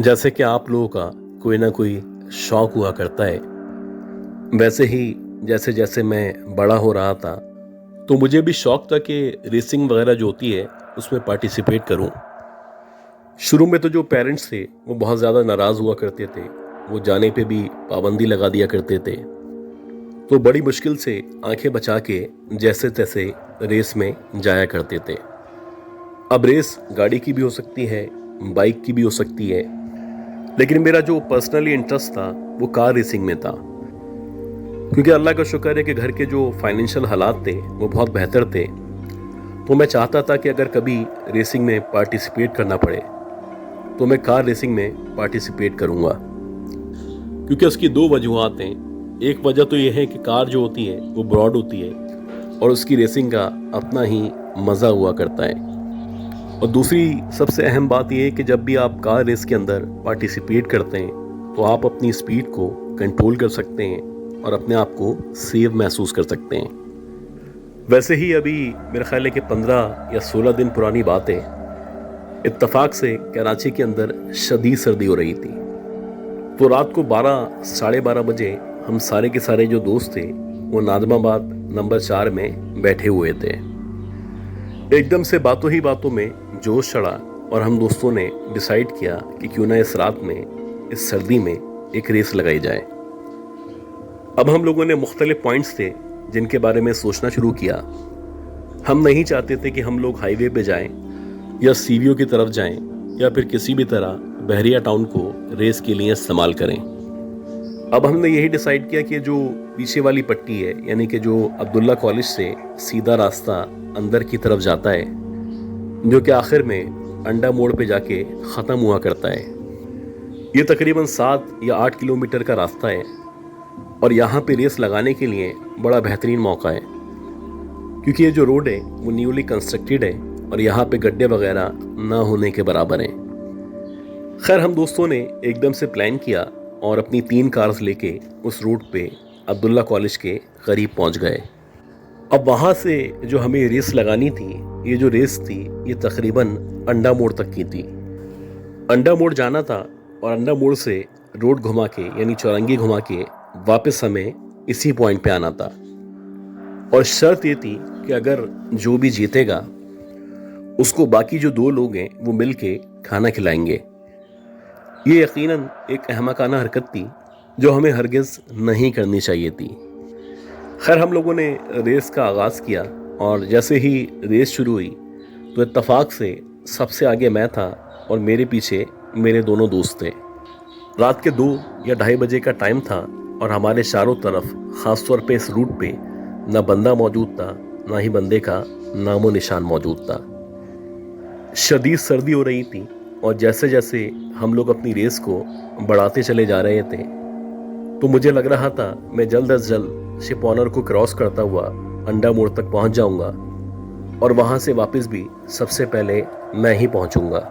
जैसे कि आप लोगों का कोई ना कोई शौक हुआ करता है, वैसे ही जैसे जैसे मैं बड़ा हो रहा था तो मुझे भी शौक था कि रेसिंग वगैरह जो होती है उसमें पार्टिसिपेट करूं। शुरू में तो जो पेरेंट्स थे वो बहुत ज़्यादा नाराज़ हुआ करते थे, वो जाने पे भी पाबंदी लगा दिया करते थे। तो बड़ी मुश्किल से आंखें बचा के जैसे तैसे रेस में जाया करते थे। अब रेस गाड़ी की भी हो सकती है, बाइक की भी हो सकती है, लेकिन मेरा जो पर्सनली इंटरेस्ट था वो कार रेसिंग में था। क्योंकि अल्लाह का शुक्र है कि घर के जो फाइनेंशियल हालात थे वो बहुत बेहतर थे, तो मैं चाहता था कि अगर कभी रेसिंग में पार्टिसिपेट करना पड़े तो मैं कार रेसिंग में पार्टिसिपेट करूंगा। क्योंकि उसकी दो वजूहत हैं। एक वजह तो ये है कि कार जो होती है वो ब्रॉड होती है और उसकी रेसिंग का अपना ही मज़ा हुआ करता है। और दूसरी सबसे अहम बात यह है कि जब भी आप कार रेस के अंदर पार्टिसिपेट करते हैं तो आप अपनी स्पीड को कंट्रोल कर सकते हैं और अपने आप को सेफ महसूस कर सकते हैं। वैसे ही अभी मेरे ख्याल है कि 15 या 16 दिन पुरानी बात है, इत्तेफाक से कराची के अंदर शदीद सर्दी हो रही थी। तो रात को 12 साढ़े 12 बजे हम सारे के सारे जो दोस्त थे वो नादमाबाद नंबर 4 में बैठे हुए थे। एकदम से बातों ही बातों में जोश चढ़ा और हम दोस्तों ने डिसाइड किया कि क्यों ना इस रात में, इस सर्दी में एक रेस लगाई जाए। अब हम लोगों ने मुख्तलिफ पॉइंट्स थे जिनके बारे में सोचना शुरू किया। हम नहीं चाहते थे कि हम लोग हाईवे पे जाएं या सीवीओ की तरफ जाएं या फिर किसी भी तरह बहरिया टाउन को रेस के लिए इस्तेमाल करें। अब हमने यही डिसाइड किया कि जो पीछे वाली पट्टी है, यानी कि जो अब्दुल्ला कॉलेज से सीधा रास्ता अंदर की तरफ जाता है, जो कि आखिर में अंडा मोड़ पे जाके ख़त्म हुआ करता है, ये तकरीबन 7 या 8 किलोमीटर का रास्ता है और यहाँ पे रेस लगाने के लिए बड़ा बेहतरीन मौका है। क्योंकि ये जो रोड है वो न्यूली कंस्ट्रक्टेड है और यहाँ पे गड्ढे वगैरह ना होने के बराबर हैं। खैर, हम दोस्तों ने एकदम से प्लान किया और अपनी 3 कार्स लेके उस रूट पे अब्दुल्ला कॉलेज के करीब पहुँच गए। अब वहाँ से जो हमें रेस लगानी थी, ये जो रेस थी ये तकरीबन अंडा मोड़ तक की थी। अंडा मोड़ जाना था और अंडा मोड़ से रोड घुमा के, यानी चौरंगी घुमा के वापस हमें इसी पॉइंट पे आना था। और शर्त ये थी कि अगर जो भी जीतेगा उसको बाकी जो 2 लोग हैं वो मिल के खाना खिलाएंगे। ये यकीनन एक अहमकाना हरकत थी जो हमें हरगिज़ नहीं करनी चाहिए थी। खैर, हम लोगों ने रेस का आगाज़ किया और जैसे ही रेस शुरू हुई तो इत्तफाक से सबसे आगे मैं था और मेरे पीछे मेरे दोनों दोस्त थे। रात के 2 या 2:30 बजे का टाइम था और हमारे चारों तरफ, ख़ास तौर पे इस रूट पे, ना बंदा मौजूद था, ना ही बंदे का नामो निशान मौजूद था। शदीद सर्दी हो रही थी और जैसे जैसे हम लोग अपनी रेस को बढ़ाते चले जा रहे थे तो मुझे लग रहा था मैं जल्द अज जल्द शिप ऑनर को क्रॉस करता हुआ अंडा मोड़ तक पहुंच जाऊंगा और वहां से वापस भी सबसे पहले मैं ही पहुंचूंगा।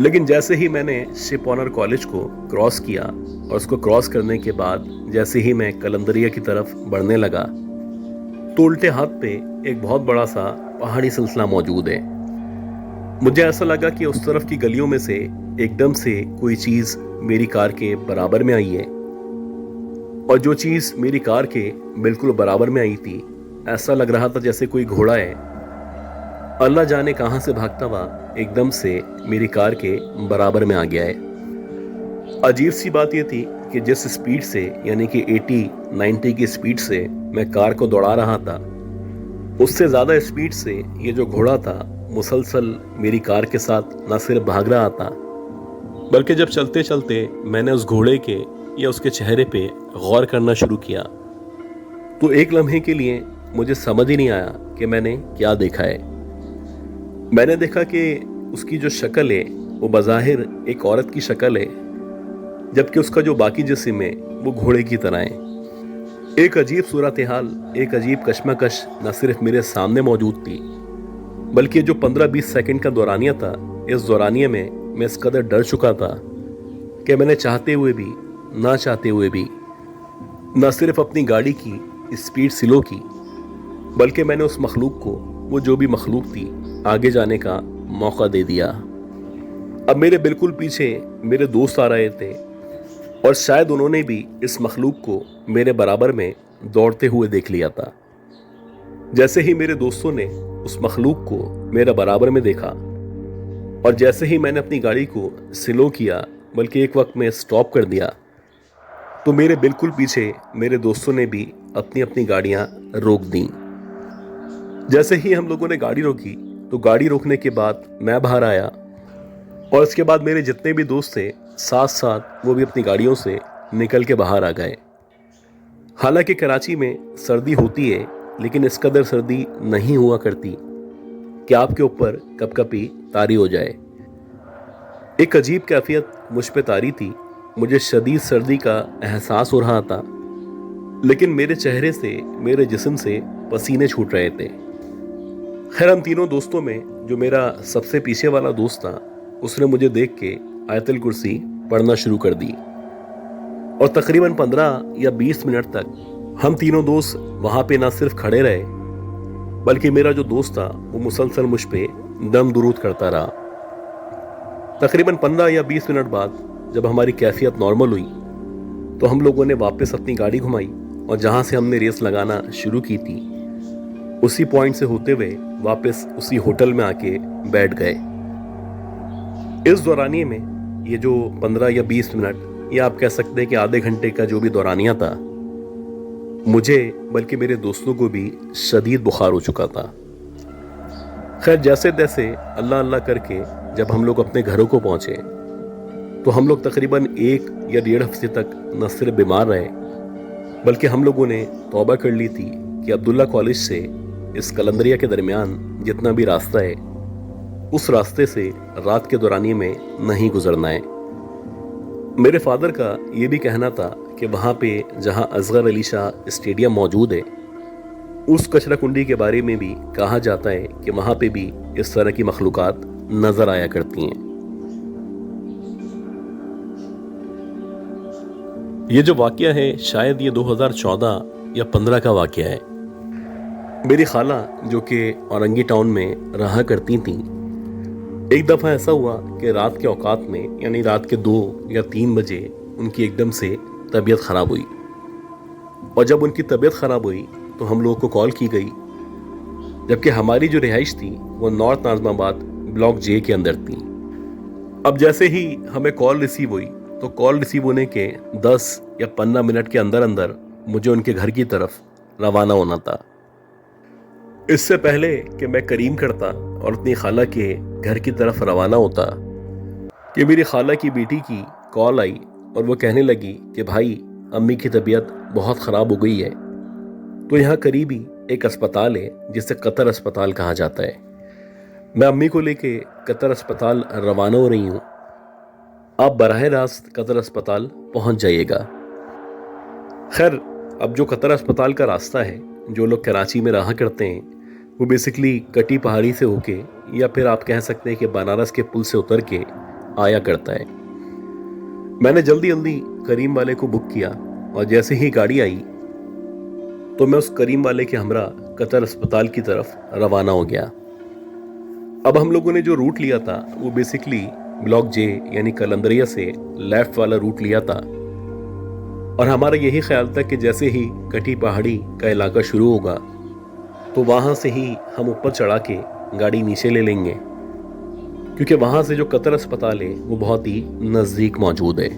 लेकिन जैसे ही मैंने शिप ऑनर कॉलेज को क्रॉस किया और उसको क्रॉस करने के बाद जैसे ही मैं कलंदरिया की तरफ बढ़ने लगा तो उल्टे हाथ पे एक बहुत बड़ा सा पहाड़ी सिलसिला मौजूद है। मुझे ऐसा लगा कि उस तरफ की गलियों में से एकदम से कोई चीज़ मेरी कार के बराबर में आई है और जो चीज़ मेरी कार के बिल्कुल बराबर में आई थी, ऐसा लग रहा था जैसे कोई घोड़ा है, अल्लाह जाने कहाँ से भागता हुआ एकदम से मेरी कार के बराबर में आ गया है। अजीब सी बात यह थी कि जिस स्पीड से, यानी कि 80-90 की स्पीड से मैं कार को दौड़ा रहा था, उससे ज़्यादा स्पीड से ये जो घोड़ा था मुसलसल मेरी कार के साथ न सिर्फ भाग रहा था, बल्कि जब चलते चलते मैंने उस घोड़े के या उसके चेहरे पे गौर करना शुरू किया तो एक लम्हे के लिए मुझे समझ ही नहीं आया कि मैंने क्या देखा है। मैंने देखा कि उसकी जो शक्ल है वो बज़ाहिर एक औरत की शक्ल है, जबकि उसका जो बाकी जिस्म है वो घोड़े की तरह है। एक अजीब सूरत हाल, एक अजीब कशमकश न सिर्फ मेरे सामने मौजूद थी, बल्कि जो 15-20 सेकंड का दौरानिया था, इस दौरानिया में मैं इस कदर डर चुका था कि मैंने चाहते हुए भी, ना चाहते हुए भी, न सिर्फ अपनी गाड़ी की स्पीड स्लो की, बल्कि मैंने उस मखलूक को, वो जो भी मखलूक थी, आगे जाने का मौका दे दिया। अब मेरे बिल्कुल पीछे मेरे दोस्त आ रहे थे और शायद उन्होंने भी इस मखलूक को मेरे बराबर में दौड़ते हुए देख लिया था। जैसे ही मेरे दोस्तों ने उस मखलूक को मेरे बराबर में देखा और जैसे ही मैंने अपनी गाड़ी को स्लो किया, बल्कि एक वक्त में स्टॉप कर दिया, तो मेरे बिल्कुल पीछे मेरे दोस्तों ने भी अपनी अपनी गाड़ियां रोक दी। जैसे ही हम लोगों ने गाड़ी रोकी तो गाड़ी रोकने के बाद मैं बाहर आया और इसके बाद मेरे जितने भी दोस्त थे साथ साथ वो भी अपनी गाड़ियों से निकल के बाहर आ गए। हालांकि कराची में सर्दी होती है, लेकिन इस कदर सर्दी नहीं हुआ करती कि आपके ऊपर कपकपी तारी हो जाए। एक अजीब कैफियत मुझ पे तारी थी। मुझे शदीद सर्दी का एहसास हो रहा था, लेकिन मेरे चेहरे से, मेरे जिस्म से पसीने छूट रहे थे। खैर, हम तीनों दोस्तों में जो मेरा सबसे पीछे वाला दोस्त था, उसने मुझे देख के आयतुल कुर्सी पढ़ना शुरू कर दी और तकरीबन 15 या 20 मिनट तक हम तीनों दोस्त वहाँ पे ना सिर्फ खड़े रहे, बल्कि मेरा जो दोस्त था वो मुसलसल मुझ पे दम दुरूद करता रहा। तकरीबन 15 या 20 मिनट बाद जब हमारी कैफियत नॉर्मल हुई तो हम लोगों ने वापस अपनी गाड़ी घुमाई और जहाँ से हमने रेस लगाना शुरू की थी उसी पॉइंट से होते हुए वापस उसी होटल में आके बैठ गए। इस दौरानिए में ये जो 15 या 20 मिनट, या आप कह सकते हैं कि आधे घंटे का जो भी दौरानिया था, मुझे बल्कि मेरे दोस्तों को भी शदीद बुखार हो चुका था। खैर, जैसे तैसे अल्लाह अल्लाह करके जब हम लोग अपने घरों को पहुंचे तो हम लोग तकरीबन 1 या 1.5 हफ्ते तक न सिर्फ बीमार रहे, बल्कि हम लोगों ने तौबा कर ली थी कि अब्दुल्ला कॉलेज से इस कलंदरिया के दरमियान जितना भी रास्ता है, उस रास्ते से रात के दौरानिए में नहीं गुजरना है। मेरे फादर का ये भी कहना था कि वहाँ पे जहाँ असगर अली शाह स्टेडियम मौजूद है, उस कचरा कुंडी के बारे में भी कहा जाता है कि वहाँ पे भी इस तरह की मखलूकात नजर आया करती हैं। ये जो वाक़या है शायद ये 2014 या 15 का वाक़या है। मेरी खाला जो कि औरंगी टाउन में रहा करती थी, एक दफ़ा ऐसा हुआ कि रात के औकात में, यानी रात के 2 या 3 बजे उनकी एकदम से तबीयत ख़राब हुई और जब उनकी तबीयत ख़राब हुई तो हम लोगों को कॉल की गई, जबकि हमारी जो रिहाइश थी वो नॉर्थ नाज़िमाबाद ब्लॉक जे के अंदर थी। अब जैसे ही हमें कॉल रिसीव हुई तो कॉल रिसीव होने के 10 या 15 मिनट के अंदर अंदर मुझे उनके घर की तरफ रवाना होना था। इससे पहले कि मैं करीम करता और अपनी खाला के घर की तरफ रवाना होता कि मेरी खाला की बेटी की कॉल आई और वो कहने लगी कि भाई, अम्मी की तबीयत बहुत ख़राब हो गई है, तो यहाँ करीब ही एक अस्पताल है जिसे कतर अस्पताल कहा जाता है। मैं अम्मी को लेके कतर अस्पताल रवाना हो रही हूँ, आप बराह रास्त कतर अस्पताल पहुँच जाइएगा। खैर, अब जो कतर अस्पताल का रास्ता है, जो लोग कराची में रहा करते हैं, वो बेसिकली कटी पहाड़ी से होके, या फिर आप कह सकते हैं कि बनारस के पुल से उतर के आया करता है। मैंने जल्दी जल्दी करीम वाले को बुक किया और जैसे ही गाड़ी आई तो मैं उस करीम वाले के हमरा कतर अस्पताल की तरफ रवाना हो गया। अब हम लोगों ने जो रूट लिया था वो बेसिकली ब्लॉक जे यानी कलंदरिया से लेफ्ट वाला रूट लिया था और हमारा यही ख्याल था कि जैसे ही कटी पहाड़ी का इलाका शुरू होगा तो वहाँ से ही हम ऊपर चढ़ा के गाड़ी नीचे ले लेंगे, क्योंकि वहाँ से जो कतर अस्पताल है वो बहुत ही नज़दीक मौजूद है।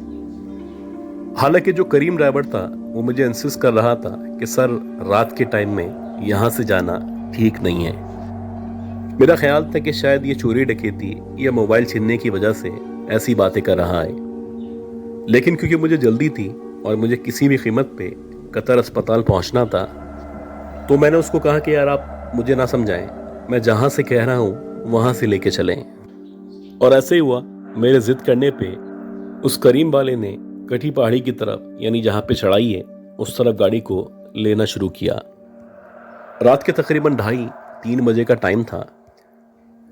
हालांकि जो करीम ड्राइवर था वो मुझे इंसिस्ट कर रहा था कि सर, रात के टाइम में यहाँ से जाना ठीक नहीं है। मेरा ख्याल था कि शायद ये चोरी डकैती या मोबाइल छीनने की वजह से ऐसी बातें कर रहा है, लेकिन क्योंकि मुझे जल्दी थी और मुझे किसी भी कीमत पे कतर अस्पताल पहुँचना था, तो मैंने उसको कहा कि यार, आप मुझे ना समझाएं, मैं जहाँ से कह रहा हूँ वहाँ से लेके चलें। और ऐसे ही हुआ। मेरे जिद करने पे उस करीम वाले ने कटी पहाड़ी की तरफ, यानी जहाँ पे चढ़ाई है, उस तरफ गाड़ी को लेना शुरू किया। रात के तकरीबन 2:30-3 बजे का टाइम था।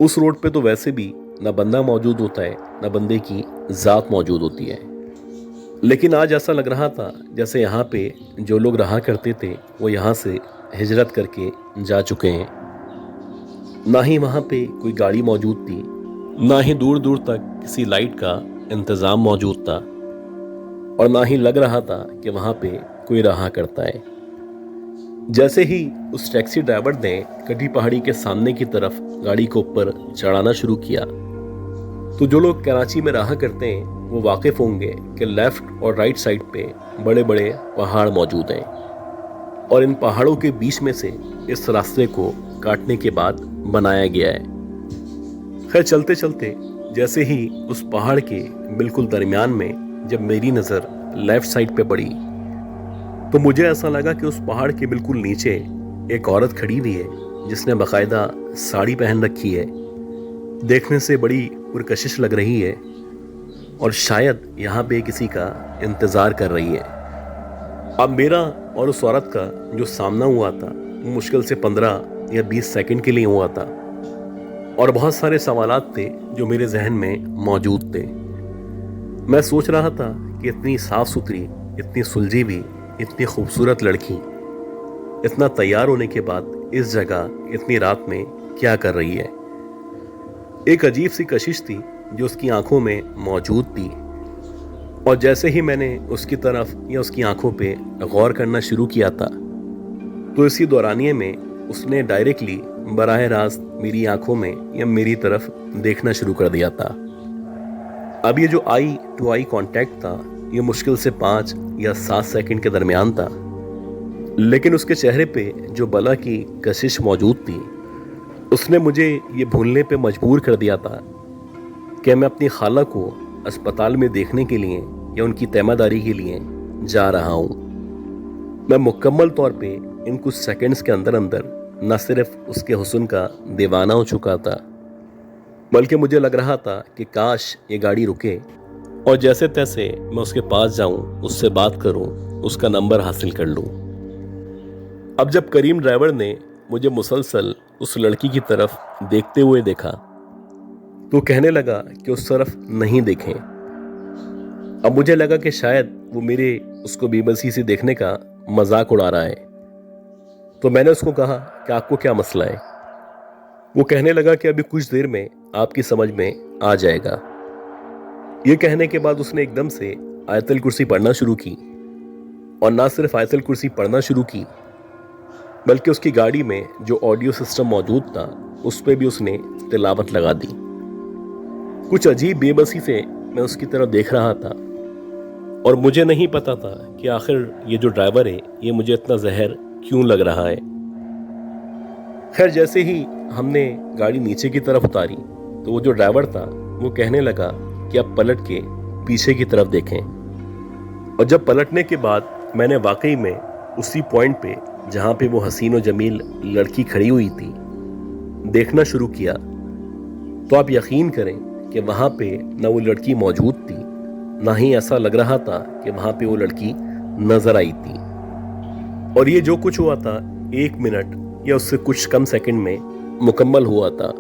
उस रोड पे तो वैसे भी ना बंदा मौजूद होता है, ना बंदे की ज़ात मौजूद होती है, लेकिन आज ऐसा लग रहा था जैसे यहाँ पे जो लोग रहा करते थे वो यहाँ से हिजरत करके जा चुके हैं। ना ही वहाँ पे कोई गाड़ी मौजूद थी ना ही दूर दूर तक किसी लाइट का इंतज़ाम मौजूद था और ना ही लग रहा था कि वहाँ पे कोई रहा करता है। जैसे ही उस टैक्सी ड्राइवर ने कटी पहाड़ी के सामने की तरफ गाड़ी को ऊपर चढ़ाना शुरू किया, तो जो लोग कराची में रहा करते हैं वो वाकिफ होंगे कि लेफ्ट और राइट साइड पे बड़े बड़े पहाड़ मौजूद हैं और इन पहाड़ों के बीच में से इस रास्ते को काटने के बाद बनाया गया है। खैर चलते चलते जैसे ही उस पहाड़ के बिल्कुल दरमियान में जब मेरी नज़र लेफ्ट साइड पे पड़ी, तो मुझे ऐसा लगा कि उस पहाड़ के बिल्कुल नीचे एक औरत खड़ी हुई है जिसने बाकायदा साड़ी पहन रखी है। देखने से बड़ी पुरकशिश लग रही है और शायद यहाँ पे किसी का इंतज़ार कर रही है। अब मेरा और उस औरत का जो सामना हुआ था वो मुश्किल से 15 या 20 सेकंड के लिए हुआ था और बहुत सारे सवालात थे जो मेरे जहन में मौजूद थे। मैं सोच रहा था कि इतनी साफ सुथरी, इतनी सुलझी हुई, इतनी खूबसूरत लड़की इतना तैयार होने के बाद इस जगह इतनी रात में क्या कर रही है। एक अजीब सी कशिश थी जो उसकी आंखों में मौजूद थी और जैसे ही मैंने उसकी तरफ या उसकी आंखों पे गौर करना शुरू किया था, तो इसी दौरानिए में उसने डायरेक्टली बराह रास्त मेरी आंखों में या मेरी तरफ देखना शुरू कर दिया था। अब ये जो आई टू आई कांटेक्ट था ये मुश्किल से 5 या 7 सेकंड के दरमियान था, लेकिन उसके चेहरे पे जो बला की कशिश मौजूद थी उसने मुझे ये भूलने पे मजबूर कर दिया था कि मैं अपनी खाला को अस्पताल में देखने के लिए या उनकी तैमादारी के लिए जा रहा हूँ। मैं मुकम्मल तौर पे इन कुछ सेकंड्स के अंदर अंदर न सिर्फ उसके हुस्न का दीवाना हो चुका था, बल्कि मुझे लग रहा था कि काश ये गाड़ी रुके और जैसे तैसे मैं उसके पास जाऊं, उससे बात करूं, उसका नंबर हासिल कर लूं। अब जब करीम ड्राइवर ने मुझे मुसलसल उस लड़की की तरफ देखते हुए देखा तो कहने लगा कि उस तरफ नहीं देखें। अब मुझे लगा कि शायद वो मेरे उसको बेबसी से देखने का मजाक उड़ा रहा है, तो मैंने उसको कहा कि आपको क्या मसला है। वो कहने लगा कि अभी कुछ देर में आपकी समझ में आ जाएगा। ये कहने के बाद उसने एकदम से आयतल कुर्सी पढ़ना शुरू की और ना सिर्फ आयतल कुर्सी पढ़ना शुरू की बल्कि उसकी गाड़ी में जो ऑडियो सिस्टम मौजूद था उस पर भी उसने तिलावत लगा दी। कुछ अजीब बेबसी से मैं उसकी तरफ देख रहा था और मुझे नहीं पता था कि आखिर ये जो ड्राइवर है ये मुझे इतना जहर क्यों लग रहा है। खैर जैसे ही हमने गाड़ी नीचे की तरफ उतारी तो वो जो ड्राइवर था वो कहने लगा कि आप पलट के पीछे की तरफ देखें। और जब पलटने के बाद मैंने वाकई में उसी पॉइंट पे जहाँ पे वो हसीन और जमील लड़की खड़ी हुई थी देखना शुरू किया, तो आप यकीन करें कि वहाँ पे ना वो लड़की मौजूद थी, ना ही ऐसा लग रहा था कि वहाँ पे वो लड़की नजर आई थी। और ये जो कुछ हुआ था 1 मिनट या उससे कुछ कम सेकंड में मुकम्मल हुआ था।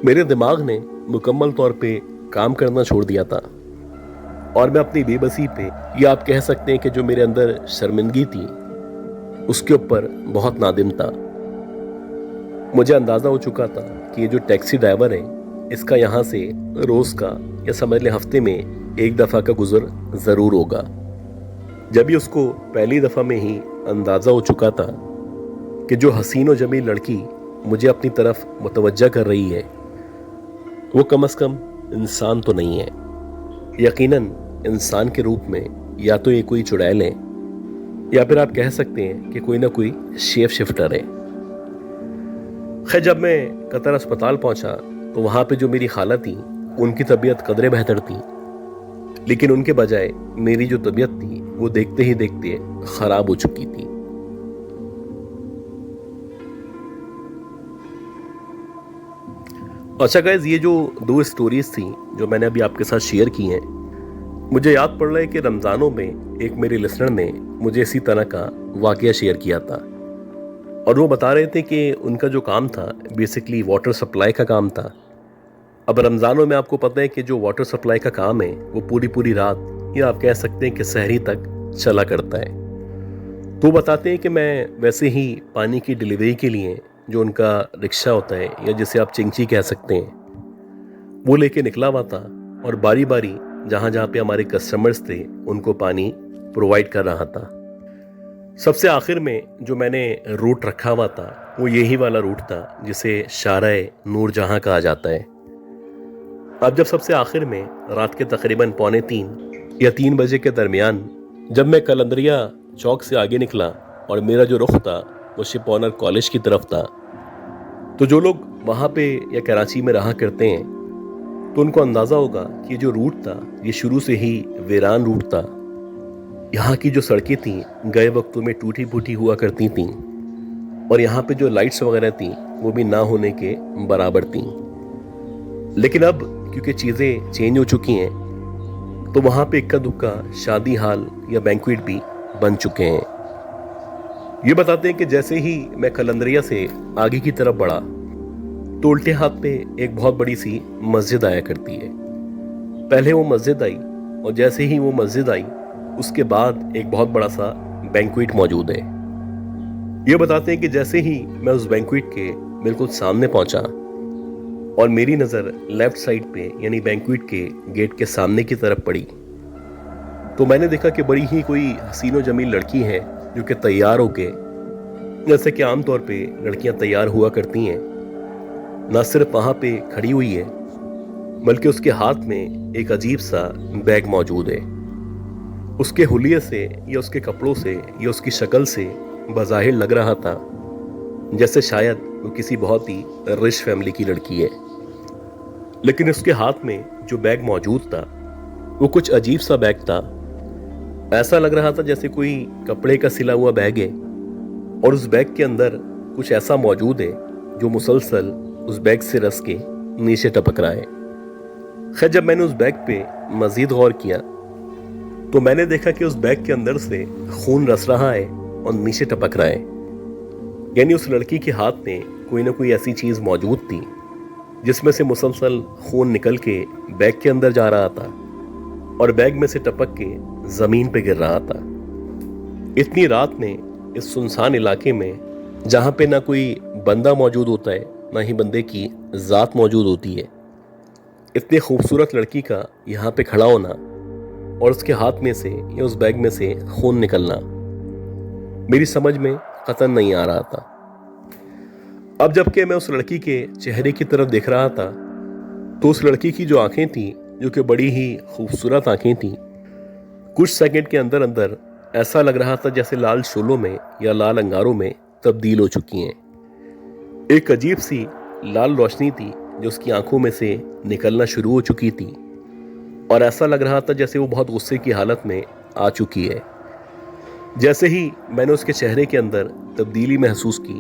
मेरे दिमाग ने मुकम्मल तौर पे काम करना छोड़ दिया था और मैं अपनी बेबसी पे, या आप कह सकते हैं कि जो मेरे अंदर शर्मिंदगी थी उसके ऊपर बहुत नादिम था। मुझे अंदाज़ा हो चुका था कि ये जो टैक्सी ड्राइवर है इसका यहाँ से रोज़ का या समझ लें हफ्ते में 1 दफ़ा का गुज़र ज़रूर होगा। जब भी उसको पहली दफ़ा में ही अंदाज़ा हो चुका था कि जो हसीन और जमील लड़की मुझे अपनी तरफ मुतवज्जा कर रही है वो कम से कम इंसान तो नहीं है, यकीनन इंसान के रूप में या तो ये कोई चुड़ैल है या फिर आप कह सकते हैं कि कोई ना कोई शेप शिफ्टर है। खैर जब मैं कतर अस्पताल पहुंचा तो वहाँ पे जो मेरी खाला थी उनकी तबीयत कदरे बेहतर थी, लेकिन उनके बजाय मेरी जो तबीयत थी वो देखते ही देखते ख़राब हो चुकी थी। अच्छा गाइस, ये जो 2 स्टोरीज थी जो मैंने अभी आपके साथ शेयर की हैं, मुझे याद पड़ रहा है कि रमज़ानों में एक मेरे लिसनर ने मुझे इसी तरह का वाक़या शेयर किया था और वो बता रहे थे कि उनका जो काम था बेसिकली वाटर सप्लाई का काम था। अब रमज़ानों में आपको पता है कि जो वाटर सप्लाई का काम है वो पूरी रात या आप कह सकते हैं कि सहरी तक चला करता है। तो बताते हैं कि मैं वैसे ही पानी की डिलीवरी के लिए जो उनका रिक्शा होता है या जिसे आप चिंची कह सकते हैं, वो लेके निकला हुआ था और बारी बारी जहाँ जहाँ पे हमारे कस्टमर्स थे उनको पानी प्रोवाइड कर रहा था। सबसे आखिर में जो मैंने रूट रखा हुआ था वो यही वाला रूट था जिसे शाराए नूर जहाँ कहा जाता है। अब जब सबसे आखिर में रात के तकरीबन 2:45 या 3 बजे के दरमियान जब मैं कलंदरिया चौक से आगे निकला और मेरा जो रुख था वो शिप ऑनर कॉलेज की तरफ था, तो जो लोग वहाँ पे या कराची में रहा करते हैं तो उनको अंदाज़ा होगा कि जो रूट था ये शुरू से ही वीरान रूट था। यहाँ की जो सड़कें थीं गए वक्तों में टूटी फूटी हुआ करती थीं और यहाँ पे जो लाइट्स वगैरह थीं वो भी ना होने के बराबर थीं। लेकिन अब क्योंकि चीज़ें चेंज हो चुकी हैं तो वहाँ पे इक्का दुक्का शादी हाल या बैंक्वेट भी बन चुके हैं। ये बताते हैं कि जैसे ही मैं कलंदरिया से आगे की तरफ बढ़ा तो उल्टे हाथ पे एक बहुत बड़ी सी मस्जिद आया करती है। पहले वो मस्जिद आई और जैसे ही वो मस्जिद आई उसके बाद एक बहुत बड़ा सा बैंक्वेट मौजूद है। ये बताते हैं कि जैसे ही मैं उस बैंक्वेट के बिल्कुल सामने पहुंचा और मेरी नज़र लेफ्ट साइड पे यानी बैंक्वेट के गेट के सामने की तरफ पड़ी तो मैंने देखा कि बड़ी ही कोई हसीनो जमील लड़की है जो कि तैयार होके, जैसे कि आमतौर पे लड़कियां तैयार हुआ करती हैं, ना सिर्फ वहाँ पे खड़ी हुई है बल्कि उसके हाथ में एक अजीब सा बैग मौजूद है। उसके हुलिये से या उसके कपड़ों से या उसकी शक्ल से बज़ाहिर लग रहा था जैसे शायद वो किसी बहुत ही रिच फैमिली की लड़की है। लेकिन उसके हाथ में जो बैग मौजूद था वो कुछ अजीब सा बैग था। ऐसा लग रहा था जैसे कोई कपड़े का सिला हुआ बैग है और उस बैग के अंदर कुछ ऐसा मौजूद है जो मुसलसल उस बैग से रस के नीचे टपक रहा है। खैर, जब मैंने उस बैग पे मजीद गौर किया तो मैंने देखा कि उस बैग के अंदर से खून रस रहा है और नीचे टपक रहा है। यानी उस लड़की के हाथ में कोई ना कोई ऐसी चीज मौजूद थी जिसमें से मुसलसल खून निकल के बैग के अंदर जा रहा था और बैग में से टपक के जमीन पे गिर रहा था। इतनी रात में इस सुनसान इलाके में जहां पे ना कोई बंदा मौजूद होता है ना ही बंदे की जात मौजूद होती है, इतनी खूबसूरत लड़की का यहाँ पे खड़ा होना और उसके हाथ में से या उस बैग में से खून निकलना मेरी समझ में कतई नहीं आ रहा था। अब जबकि मैं उस लड़की के चेहरे की तरफ देख रहा था तो उस लड़की की जो आंखें थी जो कि बड़ी ही खूबसूरत आंखें थी, कुछ सेकंड के अंदर अंदर ऐसा लग रहा था जैसे लाल शोलों में या लाल अंगारों में तब्दील हो चुकी हैं। एक अजीब सी लाल रोशनी थी जो उसकी आंखों में से निकलना शुरू हो चुकी थी और ऐसा लग रहा था जैसे वो बहुत गुस्से की हालत में आ चुकी है। जैसे ही मैंने उसके चेहरे के अंदर तब्दीली महसूस की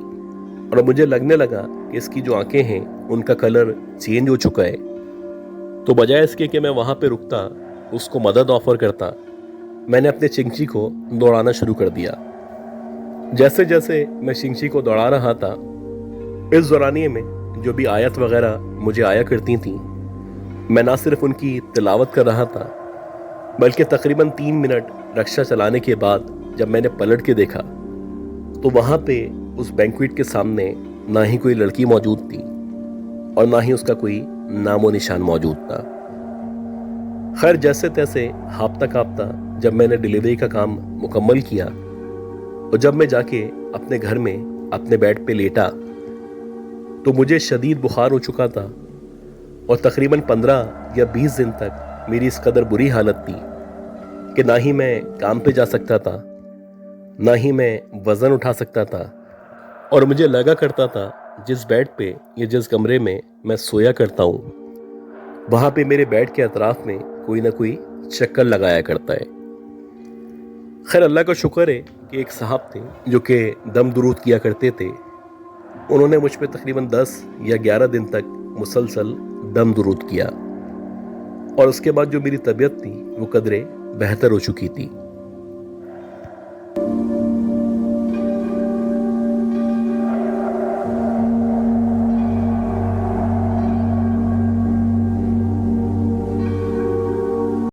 और मुझे लगने लगा कि इसकी जो आंखें हैं उनका कलर चेंज हो चुका है, तो बजाय इसके कि मैं वहाँ पे रुकता उसको मदद ऑफर करता, मैंने अपने चिंची को दौड़ाना शुरू कर दिया। जैसे जैसे मैं चिंची को दौड़ा रहा था इस दौरानिए में जो भी आयत वगैरह मुझे आया करती थी मैं ना सिर्फ उनकी तिलावत कर रहा था बल्कि तकरीबन 3 मिनट रक्षा चलाने के बाद जब मैंने पलट के देखा तो वहाँ पे उस बैंक्वेट के सामने ना ही कोई लड़की मौजूद थी और ना ही उसका कोई नामो निशान मौजूद था। खैर, जैसे तैसे हाफ्ता काफ्ता जब मैंने डिलीवरी का काम मुकम्मल किया और जब मैं जाके अपने घर में अपने बेड पे लेटा तो मुझे शदीद बुखार हो चुका था और तकरीबन 15 या 20 दिन तक मेरी इस कदर बुरी हालत थी कि ना ही मैं काम पे जा सकता था, ना ही मैं वज़न उठा सकता था और मुझे लगा करता था जिस बेड पे या जिस कमरे में मैं सोया करता हूँ वहाँ पे मेरे बेड के अतराफ में कोई ना कोई चक्कर लगाया करता है। खैर, अल्लाह का शुक्र है कि एक साहब थे जो कि दम दुरूद किया करते थे। उन्होंने मुझ पे तकरीबन 10 या 11 दिन तक मुसलसल दम दुरूद किया और उसके बाद जो मेरी तबीयत थी वो कदरे बेहतर हो चुकी थी।